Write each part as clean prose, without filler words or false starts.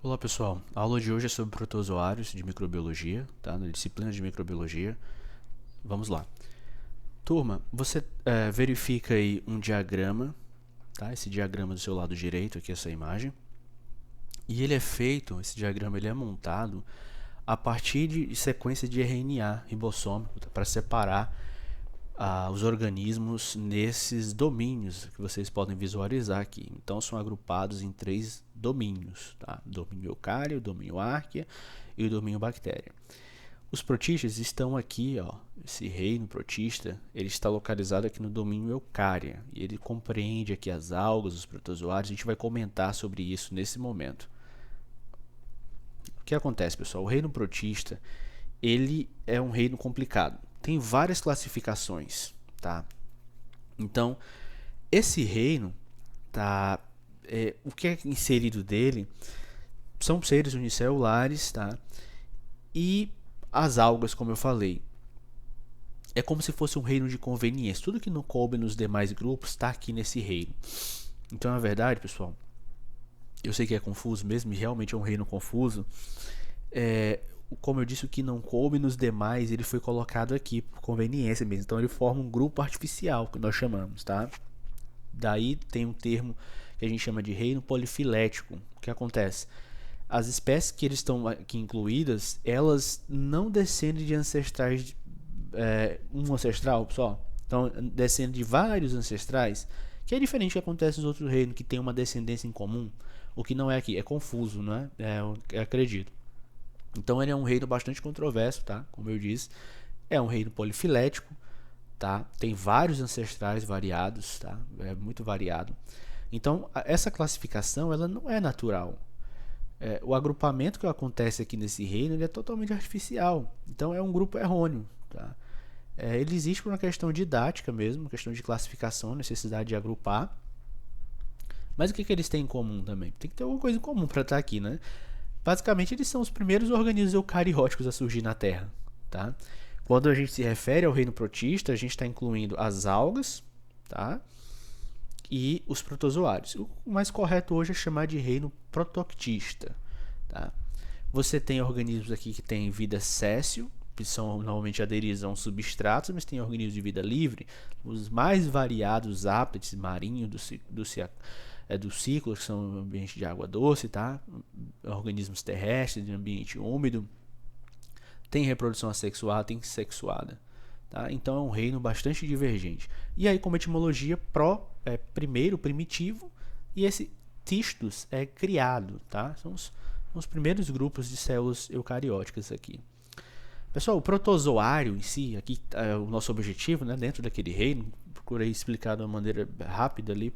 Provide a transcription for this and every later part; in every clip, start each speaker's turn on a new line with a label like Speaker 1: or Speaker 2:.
Speaker 1: Olá pessoal, a aula de hoje é sobre protozoários de microbiologia, tá? Na disciplina de microbiologia. Vamos lá. Turma, você verifica aí um diagrama, tá? Esse diagrama do seu lado direito, aqui essa imagem. E ele é feito, esse diagrama ele é montado a partir de sequência de RNA ribossômico, tá? Para separar os organismos nesses domínios que vocês podem visualizar aqui. Então são agrupados em 3 domínios, tá? Domínio eucário, domínio árquea e o domínio bactéria. Os protistas estão aqui, ó, esse reino protista, ele está localizado aqui no domínio eucária e ele compreende aqui as algas, os protozoários. A gente vai comentar sobre isso nesse momento. O que acontece, pessoal? O reino protista, ele é um reino complicado. Tem várias classificações, tá? Então, esse reino, tá? O que é inserido dele são seres unicelulares, tá? E as algas, como eu falei, é como se fosse um reino de conveniência. Tudo que não coube nos demais grupos está aqui nesse reino. Então, na verdade, pessoal, eu sei que é confuso mesmo, e realmente é um reino confuso. Como eu disse, o que não coube nos demais, ele foi colocado aqui por conveniência mesmo. Então ele forma um grupo artificial, que nós chamamos, tá? Daí tem um termo que a gente chama de reino polifilético. O que acontece? As espécies que eles estão aqui incluídas, elas não descendem de ancestrais, um ancestral só. Então descendem de vários ancestrais, que é diferente do que acontece nos outros reinos, que tem uma descendência em comum. O que não é aqui, é confuso, não é? Eu acredito. Então ele é um reino bastante controverso, tá? Como eu disse, é um reino polifilético, tá? Tem vários ancestrais variados, tá? É muito variado. Então essa classificação ela não é natural. O agrupamento que acontece aqui nesse reino ele é totalmente artificial. Então é um grupo errôneo, tá? Ele existe por uma questão didática mesmo, uma questão de classificação, necessidade de agrupar. Mas o que eles têm em comum também? Tem que ter alguma coisa em comum para estar aqui, né? Basicamente, eles são os primeiros organismos eucarióticos a surgir na Terra, tá? Quando a gente se refere ao reino protista, a gente está incluindo as algas, tá? E os protozoários. O mais correto hoje é chamar de reino protoctista, tá? Você tem organismos aqui que têm vida séssil, que são normalmente aderidos a um substrato, mas tem organismos de vida livre, os mais variados ápetes marinhos do ciclo, que são no ambiente de água doce, tá? Organismos terrestres, de ambiente úmido. Tem reprodução assexuada, tem sexuada. Tá? Então é um reino bastante divergente. E aí, como etimologia, primeiro, primitivo, e esse tistos é criado. Tá? São os primeiros grupos de células eucarióticas aqui. Pessoal, o protozoário em si, aqui é o nosso objetivo, né, dentro daquele reino, procurei explicar de uma maneira rápida ali.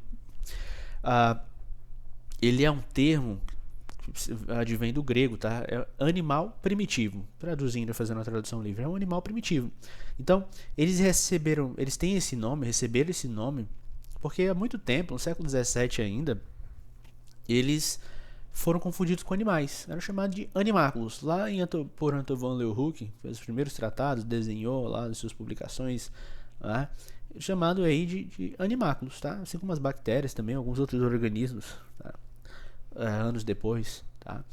Speaker 1: Ele é um termo que advém do grego, tá? É animal primitivo. Traduzindo, fazendo a tradução livre, é um animal primitivo. Então, eles têm esse nome, receberam esse nome, porque há muito tempo, no século XVII ainda, eles foram confundidos com animais. Eram chamados de animáculos. Lá por Anton von Leeuwenhoek, fez os primeiros tratados, desenhou lá as suas publicações, né? Chamado aí de animáculos, tá? Assim como as bactérias também, alguns outros organismos, tá? Anos depois, tá?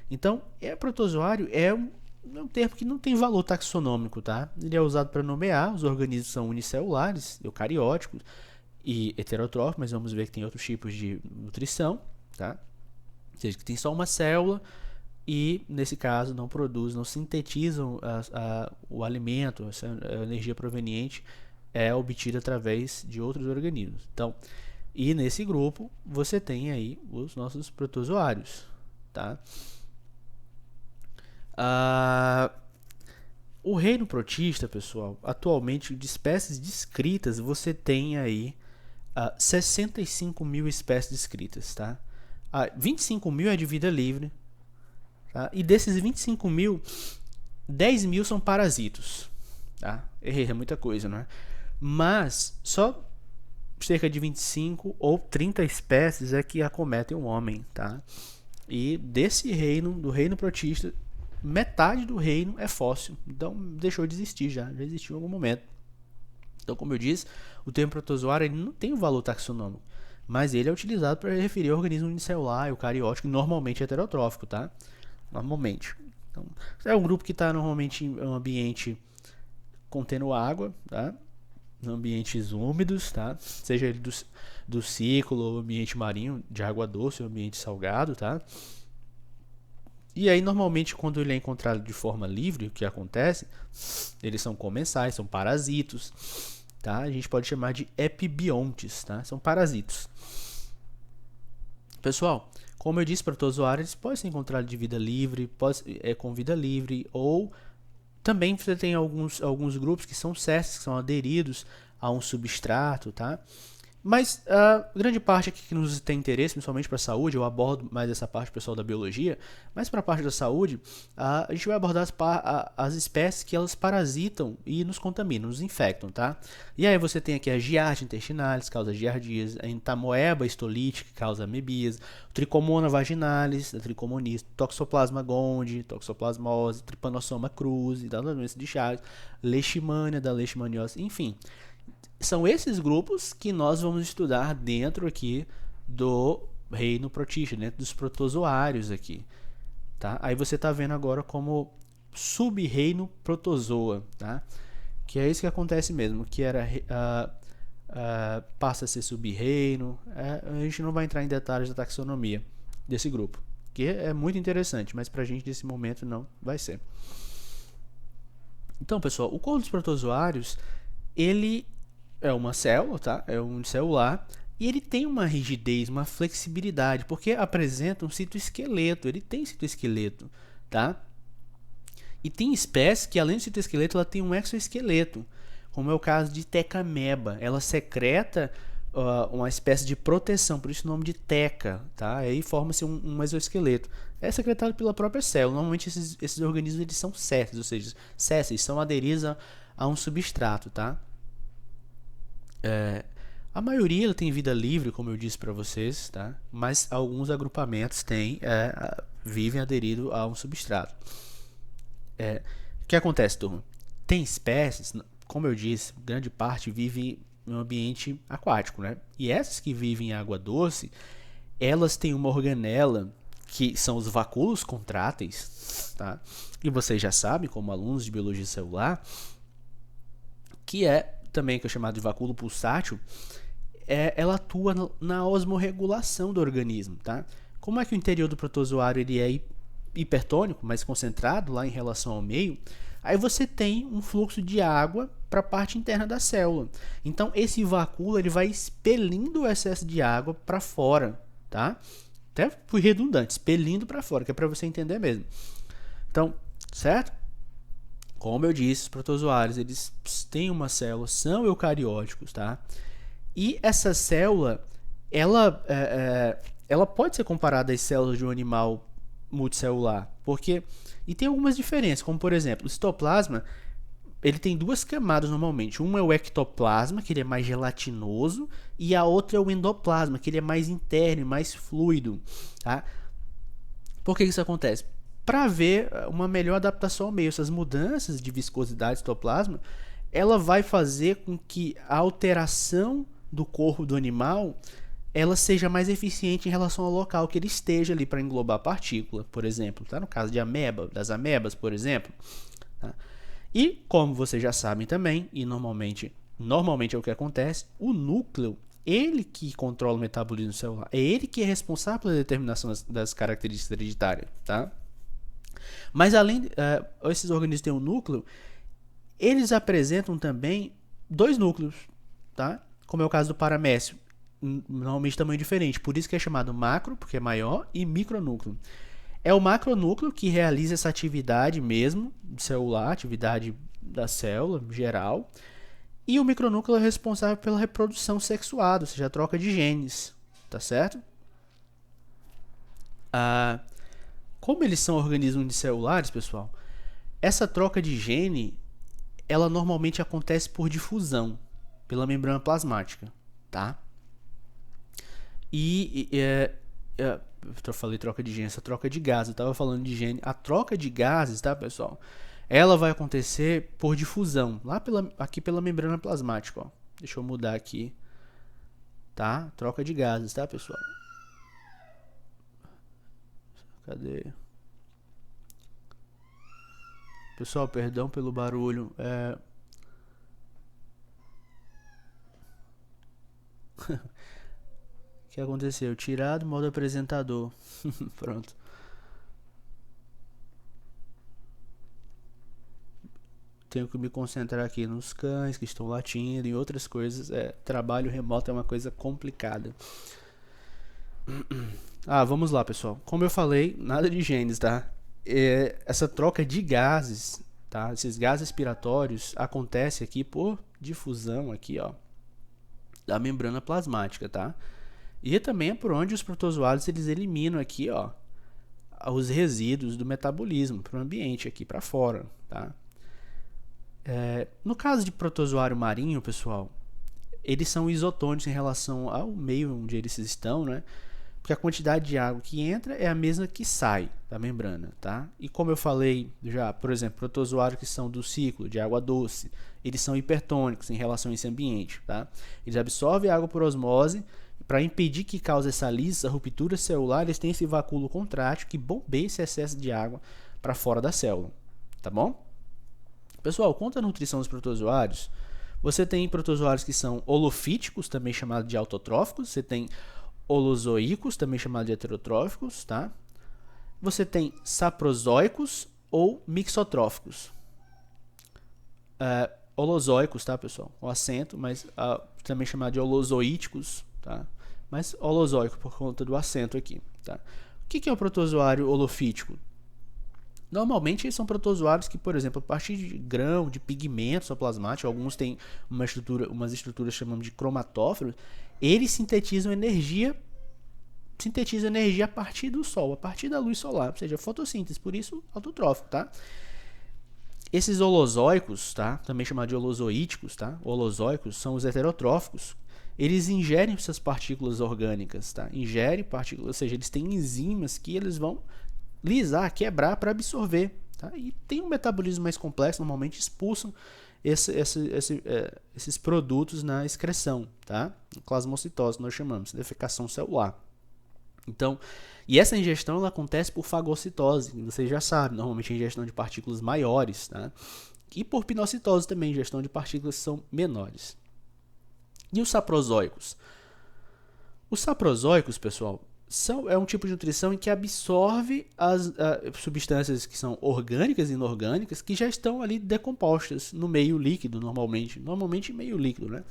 Speaker 1: Então, protozoário é um termo que não tem valor taxonômico, tá? Ele é usado para nomear, os organismos são unicelulares, eucarióticos e heterotróficos, mas vamos ver que tem outros tipos de nutrição, tá? Ou seja, que tem só uma célula e, nesse caso, não produzem, não sintetizam o alimento, essa energia proveniente é obtida através de outros organismos. Então, e nesse grupo você tem aí os nossos protozoários, tá? O reino protista, pessoal, atualmente de espécies descritas você tem aí 65 mil espécies descritas, tá? 25 mil é de vida livre, tá? E desses 25 mil, 10 mil são parasitos, tá? É muita coisa, não é? Mas só cerca de 25 ou 30 espécies é que acometem o homem, tá? E desse reino, do reino protista, metade do reino é fóssil. Então deixou de existir já existiu em algum momento. Então, como eu disse, o termo protozoário ele não tem um valor taxonômico. mas ele é utilizado para referir ao organismo unicelular, eucariótico, normalmente heterotrófico, tá? Normalmente. Então, é um grupo que está normalmente em um ambiente contendo água, tá? Em ambientes úmidos, tá? Seja ele do ciclo, ou ambiente marinho, de água doce, ou ambiente salgado, tá? E aí, normalmente, quando ele é encontrado de forma livre, o que acontece? Eles são comensais, são parasitos, tá? A gente pode chamar de epibiontes, tá? São parasitos. Pessoal, como eu disse, protozoários podem ser encontrados de vida livre, com vida livre, ou também você tem alguns grupos que são césseis, que são aderidos a um substrato, tá? Mas a grande parte aqui que nos tem interesse, principalmente para a saúde, eu abordo mais essa parte pessoal da biologia, mas para a parte da saúde, a gente vai abordar as espécies que elas parasitam e nos contaminam, nos infectam, tá? E aí você tem aqui a Giardia intestinalis, que causa giardias, a Entamoeba stolite, que causa amebias, Trichomona vaginalis, da Trichomonas, Toxoplasma gondii, Toxoplasmose, Trypanosoma cruzi, da doença de Chagas, Leishmania, da Leishmaniose, enfim. São esses grupos que nós vamos estudar dentro aqui do reino protísteo, dentro dos protozoários aqui, tá? Aí você está vendo agora como sub-reino protozoa, tá? Que é isso que acontece mesmo, que era passa a ser sub-reino. A gente não vai entrar em detalhes da taxonomia desse grupo, que é muito interessante, mas para a gente nesse momento não vai ser. Então, pessoal, o corpo dos protozoários, ele é uma célula, tá? É unicelular, e ele tem uma rigidez, uma flexibilidade, porque apresenta um citoesqueleto, ele tem citoesqueleto, tá? E tem espécies que, além do citoesqueleto, ela tem um exoesqueleto, como é o caso de Tecameba. Ela secreta uma espécie de proteção, por isso o nome de teca, tá? Aí forma-se um exoesqueleto. É secretado pela própria célula. Normalmente esses organismos eles são sésseis, ou seja, sésseis, são aderidos a um substrato, tá? A maioria ela tem vida livre, como eu disse para vocês, tá? Mas alguns agrupamentos vivem aderido a um substrato. O que acontece, turma? Tem espécies, como eu disse, grande parte vive em um ambiente aquático, né? E essas que vivem em água doce, elas têm uma organela que são os vacúolos contráteis, tá? E vocês já sabem, como alunos de biologia celular, que também que é chamado de vacúolo pulsátil, ela atua na osmorregulação do organismo, tá? Como é que o interior do protozoário ele é hipertônico, mais concentrado lá em relação ao meio, aí você tem um fluxo de água para a parte interna da célula. Então esse vacúolo ele vai expelindo o excesso de água para fora, tá? Até fui redundante, expelindo para fora, que é para você entender mesmo. Então, certo? Como eu disse, os protozoários eles têm uma célula, são eucarióticos, tá? E essa célula, ela pode ser comparada às células de um animal multicelular, e tem algumas diferenças, como por exemplo, o citoplasma, ele tem duas camadas normalmente. Uma é o ectoplasma, que ele é mais gelatinoso, e a outra é o endoplasma, que ele é mais interno, mais fluido, tá? Por que isso acontece? Para haver uma melhor adaptação ao meio. Essas mudanças de viscosidade do citoplasma, ela vai fazer com que a alteração do corpo do animal ela seja mais eficiente em relação ao local que ele esteja ali para englobar a partícula, por exemplo. Tá? No caso de das amebas, por exemplo. Tá? E, como vocês já sabem também, e normalmente é o que acontece, o núcleo, ele que controla o metabolismo celular, é ele que é responsável pela determinação das características hereditárias, tá? Mas além esses organismos têm um núcleo, eles apresentam também dois núcleos, tá? Como é o caso do paramécio, normalmente tamanho diferente, por isso que é chamado macro, porque é maior, e micronúcleo. É o macronúcleo que realiza essa atividade mesmo celular, atividade da célula geral, e o micronúcleo é responsável pela reprodução sexuada, ou seja, a troca de genes, tá certo? Como eles são organismos unicelulares, pessoal, essa troca de gene, ela normalmente acontece por difusão, pela membrana plasmática, tá? Eu falei troca de gene, essa troca de gases, eu estava falando de gene. A troca de gases, tá, pessoal? Ela vai acontecer por difusão, aqui pela membrana plasmática, ó. Deixa eu mudar aqui tá? Troca de gases, tá, pessoal? Cadê? Pessoal, perdão pelo barulho. O que aconteceu? Tirado modo apresentador. Pronto. Tenho que me concentrar aqui nos cães que estão latindo e outras coisas. Trabalho remoto é uma coisa complicada. Vamos lá, pessoal. Como eu falei, nada de genes, tá? Essa troca de gases, tá? Esses gases respiratórios acontece aqui por difusão aqui, ó, da membrana plasmática, tá? E também é por onde os protozoários eles eliminam aqui, ó, os resíduos do metabolismo para o ambiente aqui para fora, tá? No caso de protozoário marinho, pessoal, eles são isotônicos em relação ao meio onde eles estão, né? Porque a quantidade de água que entra é a mesma que sai da membrana, tá? E como eu falei já, por exemplo, protozoários que são do ciclo de água doce, eles são hipertônicos em relação a esse ambiente, tá? Eles absorvem a água por osmose. Para impedir que cause essa lisa, ruptura celular, eles têm esse vacúolo contrátil que bombeia esse excesso de água para fora da célula, tá bom? Pessoal, quanto à nutrição dos protozoários, você tem protozoários que são holofíticos, também chamados de autotróficos, você tem holozoicos, também chamados de heterotróficos, tá? Você tem saprozoicos ou mixotróficos. Holozoicos, tá, pessoal? O acento, mas também chamado de holozoíticos, tá? Mas holozoico por conta do acento aqui, tá? O que é o protozoário holofítico? Normalmente eles são protozoários que, por exemplo, a partir de grão, de pigmento plasmático, alguns têm umas estruturas chamamos de cromatóforos, eles sintetizam energia a partir do sol, a partir da luz solar, ou seja, fotossíntese, por isso autotrófico, tá? Esses holozoicos, tá? Também chamados de holozoíticos, tá? Holozoicos são os heterotróficos. Eles ingerem essas partículas orgânicas, tá? Ingerem partículas, ou seja, eles têm enzimas que eles vão lisar, quebrar para absorver, tá? E tem um metabolismo mais complexo, normalmente expulsam esses produtos na excreção, tá? Plasmocitose nós chamamos, defecação celular. Então, e essa ingestão ela acontece por fagocitose, vocês já sabem, normalmente a ingestão de partículas maiores, tá? E por pinocitose também, ingestão de partículas que são menores. E os saprozoicos? Os saprozoicos, pessoal, é um tipo de nutrição em que absorve as substâncias que são orgânicas e inorgânicas que já estão ali decompostas no meio líquido, normalmente meio líquido, né?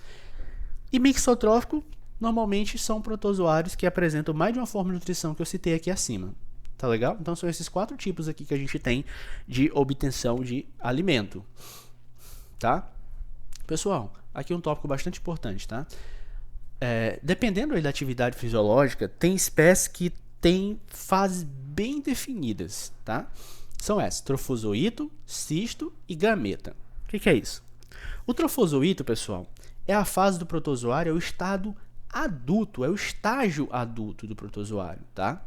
Speaker 1: E mixotrófico, normalmente são protozoários que apresentam mais de uma forma de nutrição que eu citei aqui acima, tá legal? Então são esses 4 tipos aqui que a gente tem de obtenção de alimento, tá? Pessoal, aqui um tópico bastante importante, tá? Dependendo da atividade fisiológica, tem espécies que têm fases bem definidas, tá? São essas: trofozoito, cisto e gameta. O que é isso? O trofozoito, pessoal, é a fase do protozoário, é o estado adulto, é o estágio adulto do protozoário, tá?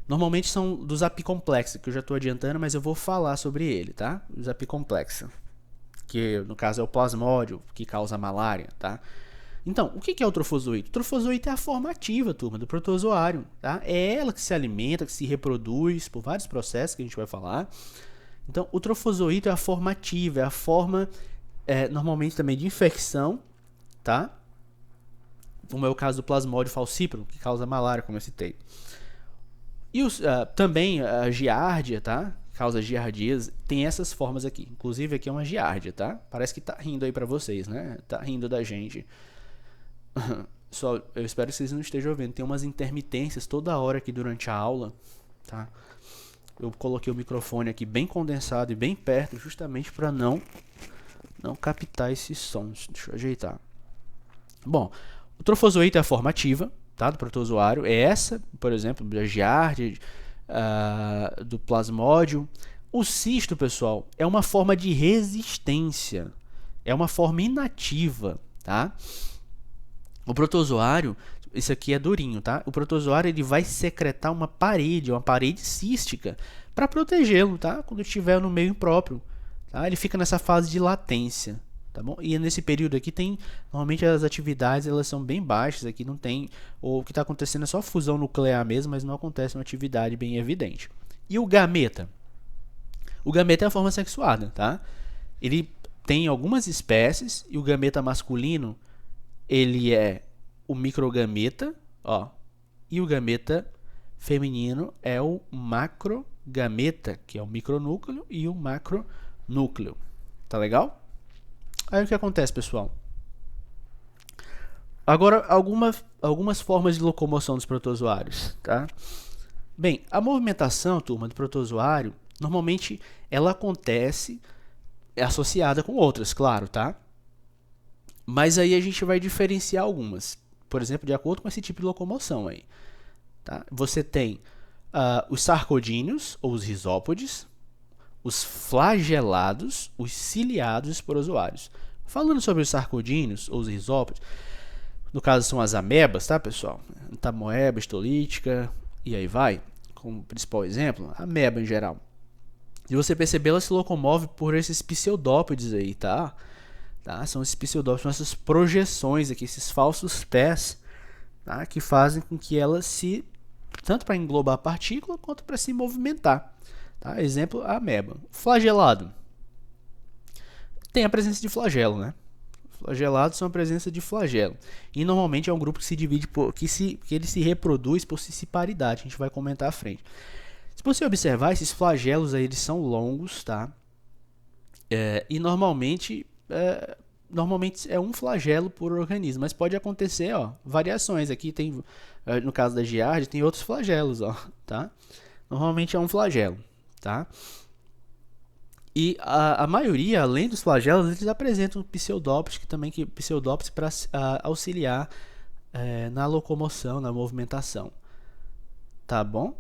Speaker 1: Normalmente são dos apicomplexos, que eu já estou adiantando, mas eu vou falar sobre ele, tá? Os apicomplexos, que no caso é o plasmódio, que causa malária, tá? Então, o que é o trofozoito? O trofozoito é a forma ativa, turma, do protozoário, tá? É ela que se alimenta, que se reproduz por vários processos que a gente vai falar. Então, o trofozoito é a forma ativa, é a forma, normalmente também de infecção, tá? Como é o caso do plasmódio falciparum, que causa malária, como eu citei. E também a giardia, tá? Causa giardias, tem essas formas aqui. Inclusive aqui é uma giardia, tá? Parece que tá rindo aí pra vocês, né? Tá rindo da gente. Só, eu espero que vocês não estejam ouvindo. Tem umas intermitências toda hora aqui durante a aula, tá? Eu coloquei o microfone aqui bem condensado e bem perto, justamente para não captar esses sons. Deixa eu ajeitar. Bom, o trofozoito é a forma ativa, tá, do protozoário. É essa, por exemplo, da giardia, do plasmódio. O cisto, pessoal, é uma forma de resistência. É uma forma inativa, tá? O protozoário, isso aqui é durinho, tá? O protozoário ele vai secretar uma parede cística para protegê-lo, tá? Quando estiver no meio impróprio, tá? Ele fica nessa fase de latência, tá bom? E nesse período aqui tem, normalmente as atividades elas são bem baixas, aqui não tem, ou o que está acontecendo é só fusão nuclear mesmo, mas não acontece uma atividade bem evidente. E o gameta? O gameta é a forma sexuada, tá? Ele tem algumas espécies e o gameta masculino, ele é o microgameta, ó, e o gameta feminino é o macrogameta, que é o micronúcleo, e o macronúcleo. Tá legal? Aí o que acontece, pessoal? Agora, algumas formas de locomoção dos protozoários, tá? Bem, a movimentação, turma, do protozoário, normalmente ela acontece associada com outras, claro, tá? Mas aí a gente vai diferenciar algumas. Por exemplo, de acordo com esse tipo de locomoção aí. Tá? Você tem os sarcodíneos, ou os risópodes, os flagelados, os ciliados e os porozoários. Falando sobre os sarcodíneos, ou os risópodes, no caso são as amebas, tá, pessoal? Tamoeba, histolítica, e aí vai. Como principal exemplo, a ameba em geral. Se você perceber, ela se locomove por esses pseudópodes aí, tá? São esses pseudópodes, são essas projeções aqui, esses falsos pés, tá? Que fazem com que ela se, tanto para englobar a partícula, quanto para se movimentar. Tá? Exemplo, a ameba. Flagelado. Tem a presença de flagelo, né? Flagelados são a presença de flagelo. E normalmente é um grupo que se divide por, que ele se reproduz por cisparidade. A gente vai comentar à frente. Se você observar, esses flagelos aí, eles são longos, tá? E normalmente é um flagelo por organismo, mas pode acontecer, ó, variações. Aqui tem, no caso da giardia, tem outros flagelos, ó, tá? Normalmente é um flagelo, tá? E a maioria, além dos flagelos, eles apresentam pseudópodes, pseudópodes para auxiliar na locomoção, na movimentação, tá bom?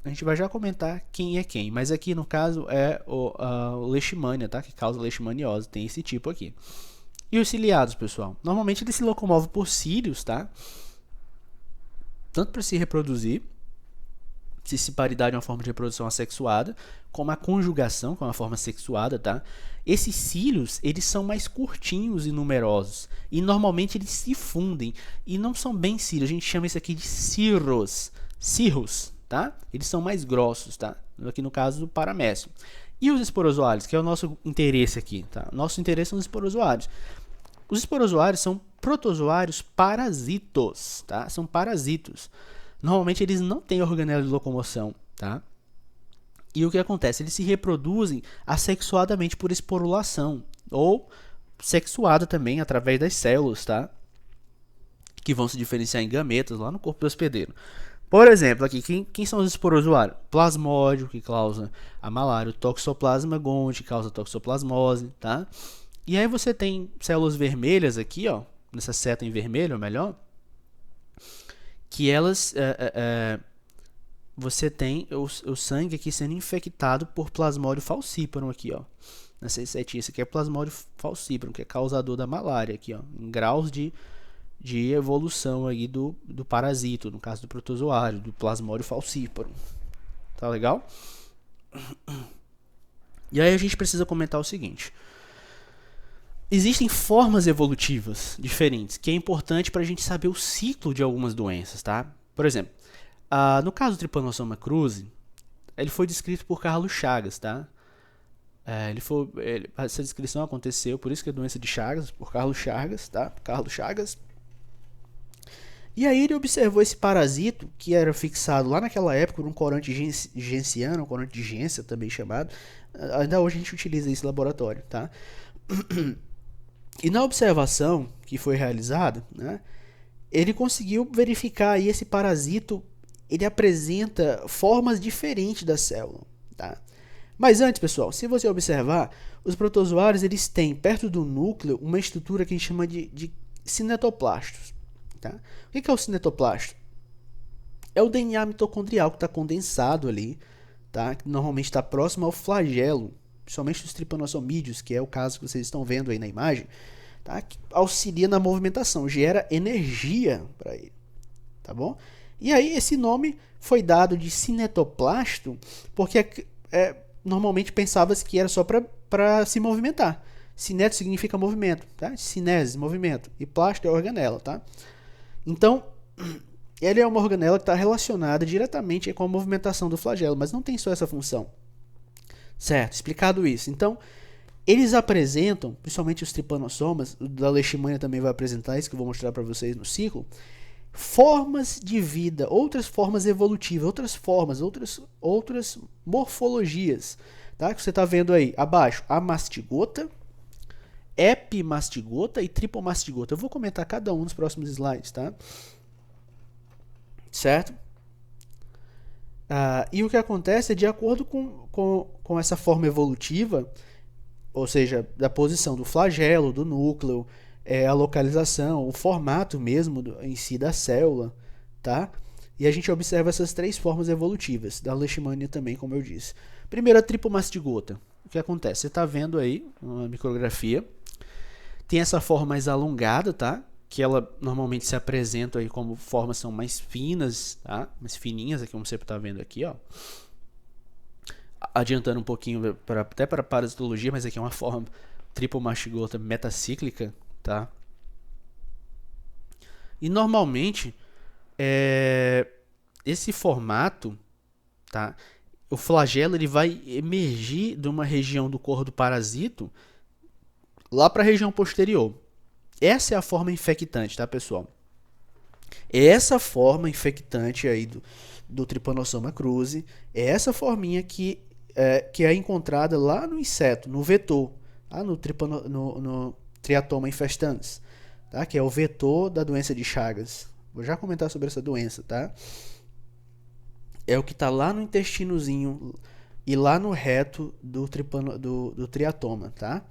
Speaker 1: A gente vai já comentar quem é quem, mas aqui no caso é o leishmania, tá? Que causa leishmaniose, tem esse tipo aqui. E os ciliados, pessoal? Normalmente eles se locomovem por cílios, tá? Tanto para se reproduzir, cisparidade é uma forma de reprodução assexuada, como a conjugação, que é uma forma sexuada, tá? Esses cílios, eles são mais curtinhos e numerosos, e normalmente eles se fundem, e não são bem cílios, a gente chama isso aqui de cirros, tá? Eles são mais grossos, tá? Aqui no caso do paramécio. E os esporozoários, que é o nosso interesse aqui, tá? Nosso interesse são os esporozoários. Os esporozoários são protozoários parasitos, tá? São parasitos. Normalmente eles não têm organela de locomoção, tá? E o que acontece? Eles se reproduzem assexuadamente por esporulação, ou sexuada também através das células, tá? Que vão se diferenciar em gametas lá no corpo do hospedeiro. Por exemplo, aqui, quem são os esporozoários? Plasmódio, que causa a malária, o Toxoplasma gondii, que causa toxoplasmose, tá? E aí você tem células vermelhas aqui, ó, nessa seta em vermelho, melhor, que elas, você tem o sangue aqui sendo infectado por Plasmodium falciparum aqui, ó, nessa setinha. Esse aqui é Plasmodium falciparum, que é causador da malária aqui, ó, em graus de evolução aí do parasito, no caso do protozoário, do Plasmodium falciparum. Tá legal? E aí a gente precisa comentar o seguinte. Existem formas evolutivas diferentes, que é importante para a gente saber o ciclo de algumas doenças, tá? Por exemplo, no caso do Trypanosoma cruzi, ele foi descrito por Carlos Chagas, tá? Essa descrição aconteceu, por isso que é doença de Chagas, por Carlos Chagas, tá? Carlos Chagas. E aí ele observou esse parasito, que era fixado lá naquela época por um corante genciano, um corante de Gência também chamado. Ainda hoje a gente utiliza esse laboratório, tá? E na observação que foi realizada, né, ele conseguiu verificar aí esse parasito, ele apresenta formas diferentes da célula, tá? Mas antes, pessoal, se você observar, os protozoários eles têm perto do núcleo uma estrutura que a gente chama de cinetoplastos, tá? O que é o cinetoplasto? É o DNA mitocondrial que está condensado ali, tá? Que normalmente está próximo ao flagelo, principalmente os trypanosomídeos, que é o caso que vocês estão vendo aí na imagem, tá? Que auxilia na movimentação, gera energia para ele, tá bom? E aí esse nome foi dado de cinetoplasto porque normalmente pensava-se que era só para se movimentar. Cineto significa movimento, tá? Cinese, movimento. E plasto é organela, tá? Então, ele é uma organela que está relacionada diretamente com a movimentação do flagelo, mas não tem só essa função. Certo? Explicado isso. Então, eles apresentam, principalmente os tripanossomas, o da leishmania também vai apresentar isso, que eu vou mostrar para vocês no ciclo, formas de vida, outras formas evolutivas, outras morfologias, tá? Que você está vendo aí abaixo, a mastigota, epimastigota e tripomastigota. Eu vou comentar cada um nos próximos slides, tá? Certo? E o que acontece é, de acordo com essa forma evolutiva, ou seja, da posição do flagelo, do núcleo, a localização, o formato mesmo em si da célula, tá? E a gente observa essas três formas evolutivas, da leishmania também, como eu disse. Primeiro, a tripomastigota. O que acontece? Você está vendo aí uma micrografia, tem essa forma mais alongada, tá? Que ela normalmente se apresenta aí como formas são mais finas, tá? Mais fininhas, aqui como você está vendo aqui, ó. Adiantando um pouquinho até para parasitologia, mas aqui é uma forma tripomastigota metacíclica, tá? E normalmente esse formato, tá? O flagelo ele vai emergir de uma região do corpo do parasito lá para a região posterior. Essa é a forma infectante, tá, pessoal? Essa forma infectante aí do Trypanosoma cruzi é essa forminha que é encontrada lá no inseto, no vetor, tá? no Triatoma infestans, tá? Que é o vetor da doença de Chagas. Vou já comentar sobre essa doença, tá? É o que está lá no intestinozinho e lá no reto do triatoma, tá?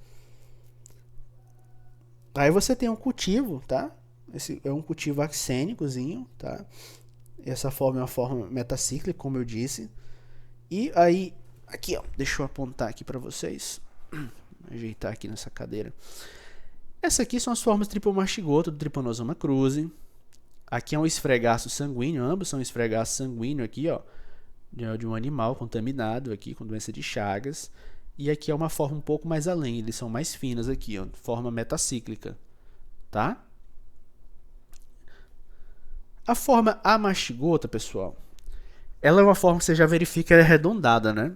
Speaker 1: Aí você tem um cultivo, tá? Esse é um cultivo axênicozinho, tá? Essa forma é uma forma metacíclica, como eu disse. E aí, aqui, ó, deixa eu apontar aqui para vocês. Ajeitar aqui nessa cadeira. Essa aqui são as formas tripomastigota do Trypanosoma cruzi. Aqui é um esfregaço sanguíneo, ambos são esfregaço sanguíneo aqui, ó, de um animal contaminado aqui com doença de Chagas. E aqui é uma forma um pouco mais além, eles são mais finas aqui, ó, forma metacíclica, tá? A forma amastigota, pessoal, ela é uma forma que você já verifica, ela é arredondada, né?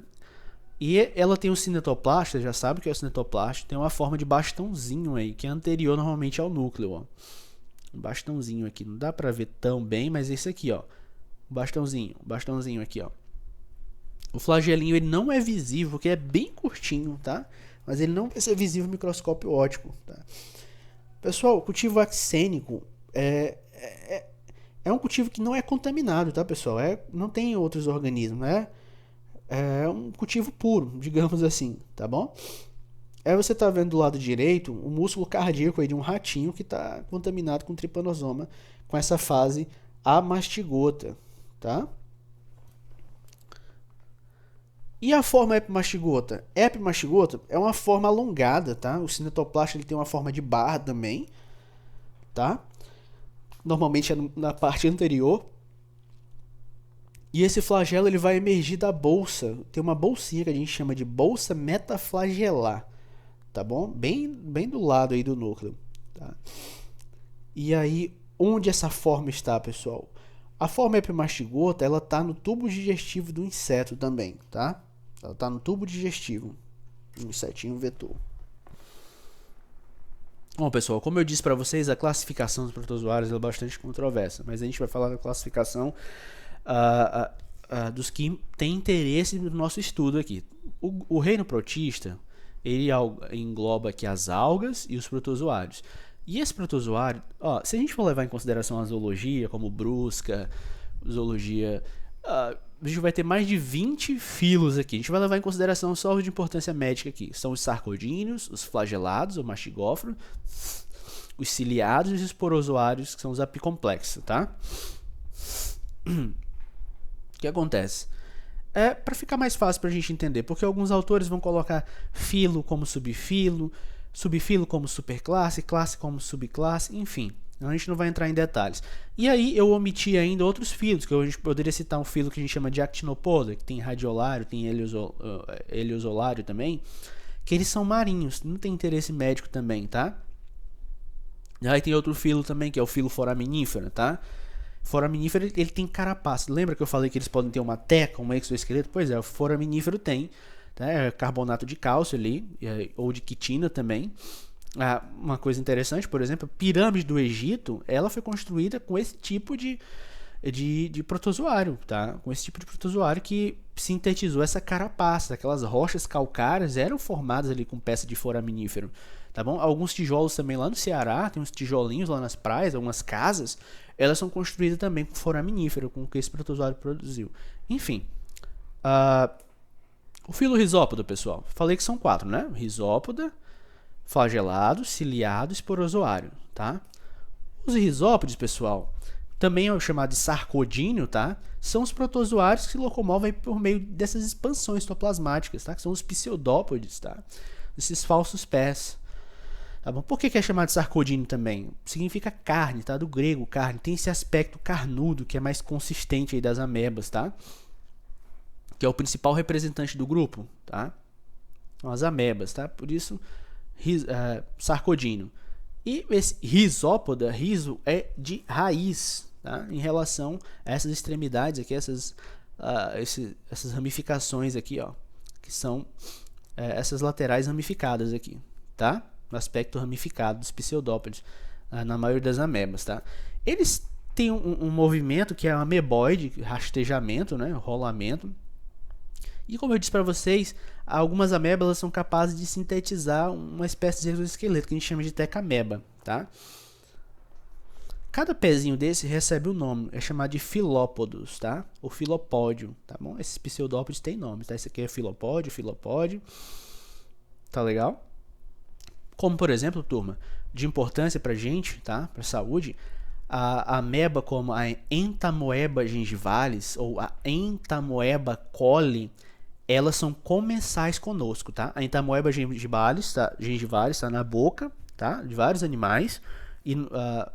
Speaker 1: E ela tem um cinetoplasta, já sabe que é o cinetoplasta, tem uma forma de bastãozinho aí, que é anterior normalmente ao núcleo, ó. Um bastãozinho aqui, não dá pra ver tão bem, mas esse aqui, ó, bastãozinho aqui, ó. O flagelinho ele não é visível, porque é bem curtinho, tá? Mas ele não vai ser visível no microscópio óptico, tá? Pessoal, o cultivo axênico é um cultivo que não é contaminado, tá, pessoal? Não tem outros organismos, né? É um cultivo puro, digamos assim, tá bom? Aí você tá vendo do lado direito o músculo cardíaco aí de um ratinho que tá contaminado com tripanosoma, com essa fase amastigota, tá? E a forma epimastigota? Epimastigota é uma forma alongada, tá? O cinetoplasta ele tem uma forma de barra também, tá? Normalmente é na parte anterior. E esse flagelo ele vai emergir da bolsa. Tem uma bolsinha que a gente chama de bolsa metaflagelar, tá bom? Bem do lado aí do núcleo, tá? E aí, onde essa forma está, pessoal? A forma epimastigota, ela tá no tubo digestivo do inseto também, tá? Ela está no tubo digestivo, no insetinho vetor. Bom, pessoal, como eu disse para vocês, a classificação dos protozoários é bastante controversa, mas a gente vai falar da classificação dos que têm interesse no nosso estudo aqui. O reino protista, ele engloba aqui as algas e os protozoários. E esse protozoário, ó, se a gente for levar em consideração a zoologia, como brusca, zoologia... a gente vai ter mais de 20 filos aqui. A gente vai levar em consideração só os de importância médica aqui. São os sarcodíneos, os flagelados, o mastigóforo, os ciliados e os esporozoários, que são os apicomplexos, tá? O que acontece? Para ficar mais fácil para a gente entender, porque alguns autores vão colocar filo como subfilo, subfilo como superclasse, classe como subclasse, enfim. A gente não vai entrar em detalhes. E aí eu omiti ainda outros filos, que a gente poderia citar um filo que a gente chama de actinopoda, que tem radiolário, tem heliosolário também, que eles são marinhos, não tem interesse médico também, tá? Aí tem outro filo também, que é o filo foraminífero, tá? Foraminífero, ele tem carapaça. Lembra que eu falei que eles podem ter uma teca, um exoesqueleto? Pois é, o foraminífero tem, tá? É carbonato de cálcio ali, ou de quitina também. Uma coisa interessante, por exemplo, a pirâmide do Egito, ela foi construída com esse tipo de protozoário, tá? Com esse tipo de protozoário que sintetizou essa carapaça. Aquelas rochas calcárias eram formadas ali com peça de foraminífero, tá bom? Alguns tijolos também lá no Ceará, tem uns tijolinhos lá nas praias, algumas casas, elas são construídas também com foraminífero, com o que esse protozoário produziu. Enfim, o filo risópoda, pessoal, falei que são 4, né? Risópoda, flagelado, ciliado, esporozoário, tá? Os risópodes, pessoal, também é o chamado de sarcodínio, tá? São os protozoários que se locomovem por meio dessas expansões citoplasmáticas, tá? Que são os pseudópodes, tá? Esses falsos pés. Tá bom? Por que é chamado de sarcodínio também? Significa carne, tá? Do grego, carne. Tem esse aspecto carnudo que é mais consistente aí das amebas, tá? Que é o principal representante do grupo, tá? São as amebas, tá? Por isso, sarcodínio. E esse risópoda, riso, é de raiz, tá? Em relação a essas extremidades aqui, essas ramificações aqui, ó, que são essas laterais ramificadas aqui, tá? No aspecto ramificado dos pseudópodes, na maioria das amebas, tá? Eles têm um movimento que é ameboide, rastejamento, né? Rolamento. E como eu disse para vocês, algumas amebas são capazes de sintetizar uma espécie de exoesqueleto que a gente chama de tecameba, tá? Cada pezinho desse recebe um nome, é chamado de filópodos, tá? Ou filopódio, tá bom? Esses pseudópodes têm nome, tá? Esse aqui é filopódio, tá legal? Como, por exemplo, turma, de importância pra gente, tá? Pra saúde, a ameba como a Entamoeba gengivalis ou a Entamoeba coli, elas são comensais conosco, tá? A Entamoeba gengivalis tá na boca, tá? De vários animais, e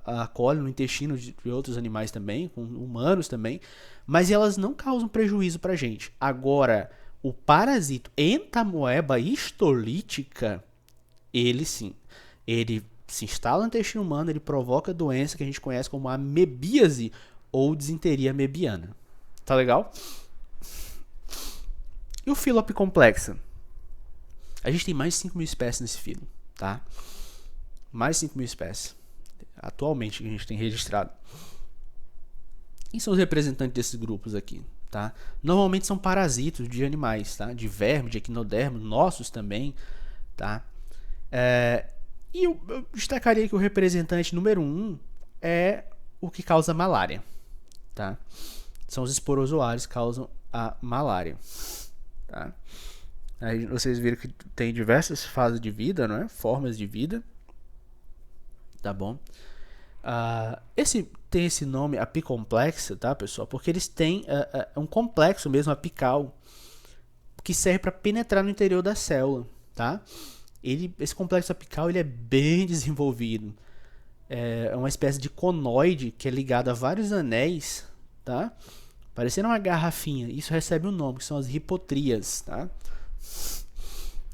Speaker 1: a coli no intestino de outros animais também, com humanos também, mas elas não causam prejuízo pra gente. Agora, o parasito Entamoeba histolítica, ele sim, ele se instala no intestino humano, ele provoca doença que a gente conhece como amebíase ou disenteria amebiana. Tá legal? E o filo apicomplexa? A gente tem mais de 5.000 espécies nesse filo, tá? Mais de 5.000 espécies. Atualmente que a gente tem registrado. Quem são os representantes desses grupos aqui, tá? Normalmente são parasitos de animais, tá? De verme, de equinodermo, nossos também, tá? E eu destacaria que o representante número 1 é o que causa malária, tá? São os esporozoários que causam a malária, tá? Aí vocês viram que tem diversas fases de vida, não é? Formas de vida, tá bom? Tem esse nome apicomplexa, tá, pessoal? Porque eles têm um complexo mesmo apical que serve para penetrar no interior da célula, tá? Esse complexo apical ele é bem desenvolvido. É uma espécie de conoide que é ligado a vários anéis, tá? Parecendo uma garrafinha. Isso recebe um nome, que são as hipotrias, tá?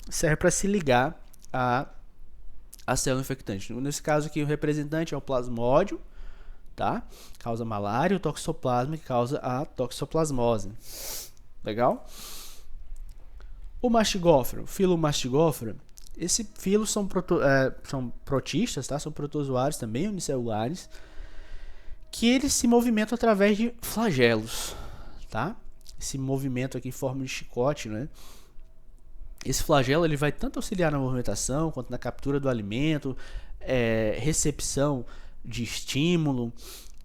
Speaker 1: Serve para se ligar a célula infectante. Nesse caso aqui, o representante é o plasmódio, tá? Causa malária, o toxoplasma que causa a toxoplasmose. Legal? O mastigófero, filo mastigófero, esse filo são protistas, tá? São protozoários também unicelulares, que eles se movimentam através de flagelos, tá? Esse movimento aqui em forma de chicote, né? Esse flagelo ele vai tanto auxiliar na movimentação quanto na captura do alimento, recepção de estímulo,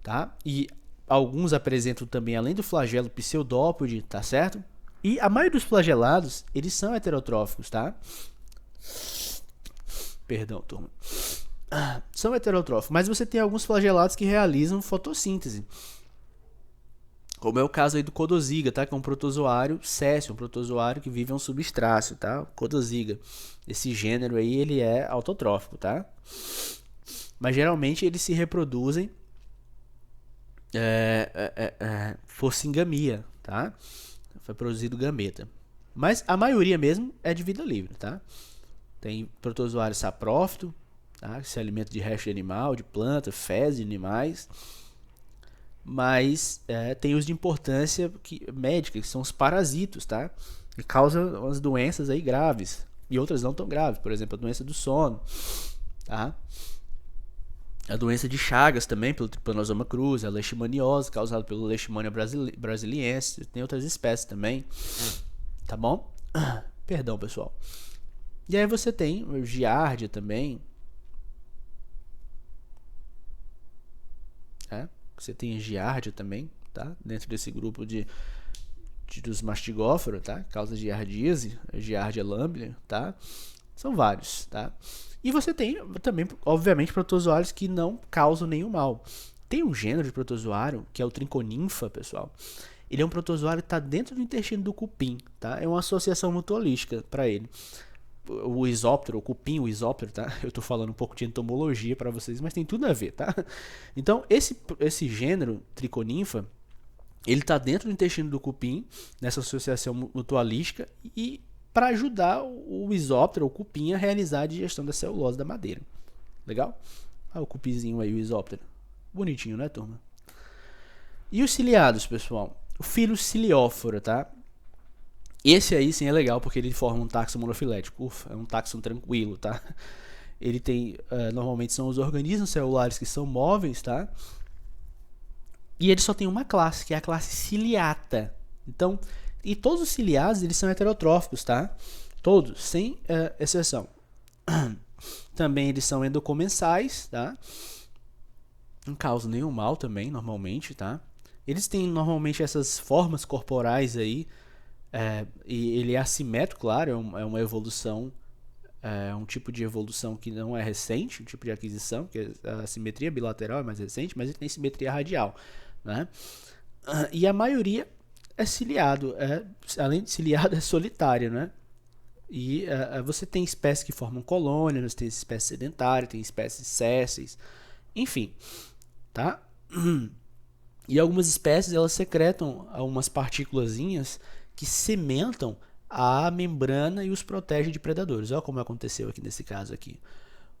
Speaker 1: tá? E alguns apresentam também, além do flagelo, pseudópode, tá certo? E a maioria dos flagelados, eles são heterotróficos, tá? Perdão, turma. São heterotróficos, mas você tem alguns flagelados que realizam fotossíntese. Como é o caso aí do Codosiga, tá? Que é um protozoário céssio, um protozoário que vive em um substrácio, tá? Codosiga. Esse gênero aí, ele é autotrófico, tá? Mas geralmente eles se reproduzem por singamia, tá? Foi produzido gameta. Mas a maioria mesmo é de vida livre, tá? Tem protozoário saprófito, tá? Que se alimenta de resto de animal, de planta, fezes de animais. Mas tem os de importância médica, que são os parasitos, tá? Que causam umas doenças aí graves. E outras não tão graves, por exemplo, a doença do sono, tá? A doença de Chagas também, pelo Trypanosoma cruzi, a leishmaniose, causada pelo Leishmania brasiliensis. Tem outras espécies também, tá bom? Perdão, pessoal. E aí você tem o Giardia também. Você tem a Giardia também, tá? Dentro desse grupo dos mastigóforos, tá? Causa giardíase, Giardia lamblia, tá? São vários, tá? E você tem também, obviamente, protozoários que não causam nenhum mal. Tem um gênero de protozoário, que é o Trichoninfa, pessoal. Ele é um protozoário que está dentro do intestino do cupim, tá? É uma associação mutualística para ele. O isóptero, o cupim, o isóptero, tá? Eu tô falando um pouco de entomologia para vocês, mas tem tudo a ver, tá? Então, esse gênero, Trichoninfa, ele tá dentro do intestino do cupim, nessa associação mutualística, e para ajudar o isóptero, o cupim, a realizar a digestão da celulose da madeira. Legal? O cupinzinho aí, o isóptero. Bonitinho, né, turma? E os ciliados, pessoal? O filo ciliófora, tá? Esse aí sim é legal porque ele forma um taxon monofilético. Ufa, é um taxon tranquilo, tá? Ele tem, normalmente são os organismos celulares que são móveis, tá? E ele só tem uma classe, que é a classe ciliata. Então, e todos os ciliados, eles são heterotróficos, tá? Todos, sem exceção. Também eles são endocomensais, tá? Não causam nenhum mal também, normalmente, tá? Eles têm normalmente essas formas corporais aí, e ele é assimétrico, claro, é uma evolução, é um tipo de evolução que não é recente, um tipo de aquisição, que a simetria bilateral é mais recente, mas ele tem simetria radial, né? E a maioria é ciliado, além de ciliado, é solitário, né? E você tem espécies que formam colônias, tem espécies sedentárias, tem espécies sésseis, enfim, tá? E algumas espécies, elas secretam algumas partículazinhas que cimentam a membrana e os protege de predadores. Olha como aconteceu aqui nesse caso aqui.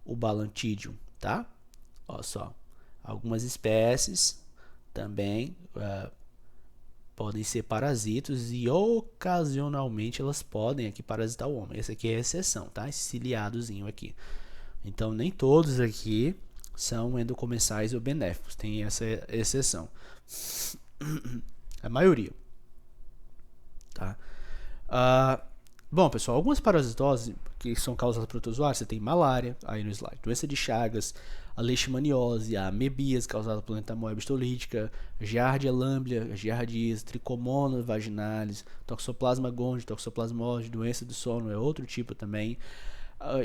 Speaker 1: O Balantidium, tá? Olha só. Algumas espécies também podem ser parasitos e ocasionalmente elas podem aqui parasitar o homem. Esse aqui é a exceção, tá? Esse ciliadozinho aqui. Então nem todos aqui são endocomensais ou benéficos. Tem essa exceção. A maioria. Tá? Bom, pessoal, algumas parasitoses que são causadas por protozoários, você tem malária, aí no slide, doença de Chagas, a leishmaniose, a amebíase causada por entamoeba histolítica, Giardia lamblia, giardíase, trichomonas vaginalis, toxoplasma gondii, toxoplasmose, doença do sono é outro tipo também,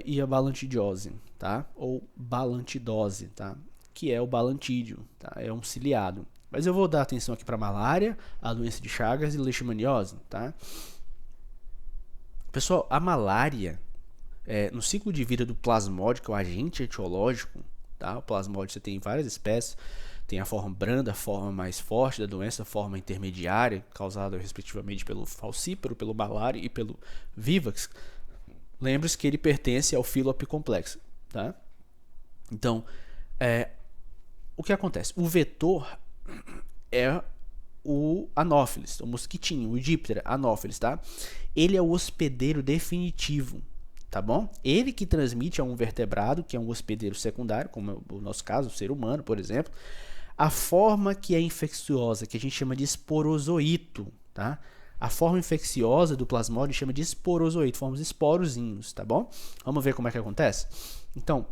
Speaker 1: e a balantidiose, tá? Ou balantidose, tá? Que é o balantídeo, tá? É um ciliado. Mas eu vou dar atenção aqui para malária, a doença de Chagas e leishmaniose, tá? Pessoal, a malária, no ciclo de vida do plasmódio, que é o agente etiológico, tá? O plasmódio você tem várias espécies, tem a forma branda, a forma mais forte da doença, a forma intermediária, causada respectivamente pelo falcíparo, pelo malária e pelo vivax. Lembre-se que ele pertence ao filo apicomplexo, tá? Então, o que acontece? O vetor é o Anopheles, o mosquitinho, o Diptera Anopheles, tá? Ele é o hospedeiro definitivo, tá bom? Ele que transmite a um vertebrado, que é um hospedeiro secundário, como é o nosso caso, o ser humano, por exemplo, a forma que é infecciosa, que a gente chama de esporozoito, tá? A forma infecciosa do plasmódio chama de esporozoito, forma os esporozinhos, tá bom? Vamos ver como é que acontece? Então,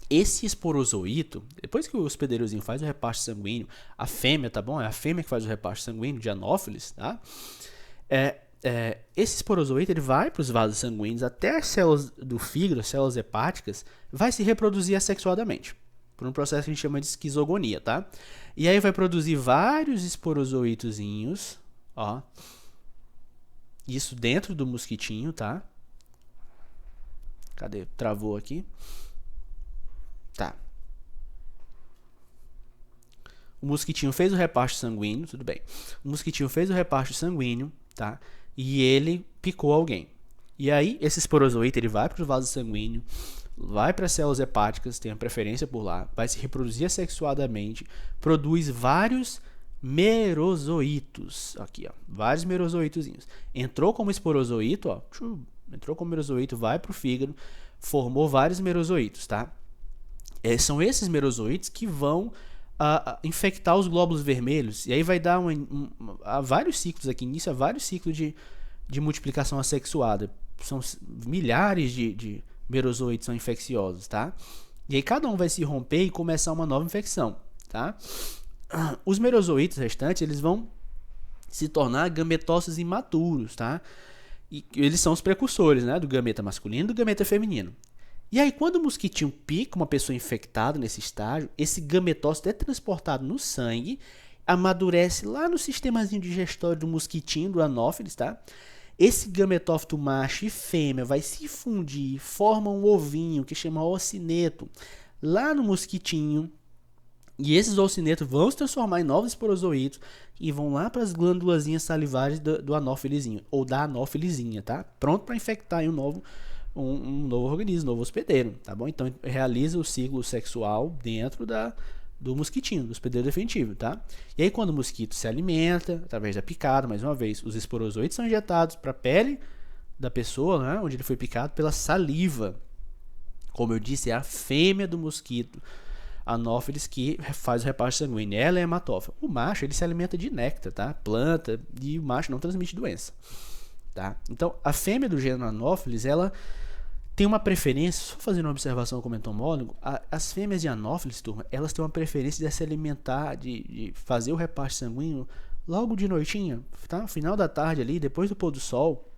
Speaker 1: esse esporozoito, depois que o hospedeirozinho faz o repasto sanguíneo, a fêmea, tá bom? É a fêmea que faz o repasto sanguíneo de Anopheles, tá? Esse esporozoito ele vai para os vasos sanguíneos até as células do fígado, as células hepáticas, vai se reproduzir assexuadamente, por um processo que a gente chama de esquizogonia, tá? E aí vai produzir vários esporozoitozinhos, ó. Isso dentro do mosquitinho, tá? Cadê? Travou aqui. Tá. O mosquitinho fez o repasto sanguíneo, tudo bem. O mosquitinho fez o repasto sanguíneo, tá? E ele picou alguém. E aí, esse esporozoito, ele vai para o vaso sanguíneo, vai para as células hepáticas, tem a preferência por lá, vai se reproduzir assexuadamente, produz vários merozoítos. Aqui, ó, vários merozoítozinhos. Entrou como esporozoito, ó, entrou como merozoíto, vai para o fígado, formou vários merozoítos, tá? São esses merozoítos que vão infectar os glóbulos vermelhos, e aí vai dar vários ciclos aqui, inicia vários ciclos de multiplicação assexuada. São milhares de merozoítos são infecciosos, tá? E aí cada um vai se romper e começar uma nova infecção, tá? Os merozoítos restantes, eles vão se tornar gametócitos imaturos, tá? E eles são os precursores, né, do gameta masculino e do gameta feminino. E aí, quando o mosquitinho pica uma pessoa infectada nesse estágio, esse gametócito é transportado no sangue, amadurece lá no sistemazinho digestório do mosquitinho, do anófeles, tá? Esse gametófito macho e fêmea vai se fundir, forma um ovinho que chama ocineto lá no mosquitinho. E esses ocinetos vão se transformar em novos esporozoítos e vão lá para as glândulazinhas salivares do anófelizinho, ou da anófelizinha, tá? Pronto para infectar aí um novo organismo, um novo hospedeiro, tá bom? Então realiza o ciclo sexual dentro do mosquitinho, do hospedeiro definitivo, tá? E aí quando o mosquito se alimenta, através da picada, mais uma vez, os esporozoides são injetados para a pele da pessoa, né, onde ele foi picado, pela saliva. Como eu disse, é a fêmea do mosquito anófeles que faz o repasse sanguíneo. Ela é hematófaga. O macho, ele se alimenta de néctar, tá? Planta, e o macho não transmite doença, tá? Então, a fêmea do gênero anófeles, ela tem uma preferência, só fazendo uma observação como entomólogo, as fêmeas de anófeles, turma, elas têm uma preferência de se alimentar, de fazer o repasse sanguíneo logo de noitinha, tá? Final da tarde ali, depois do pôr do sol,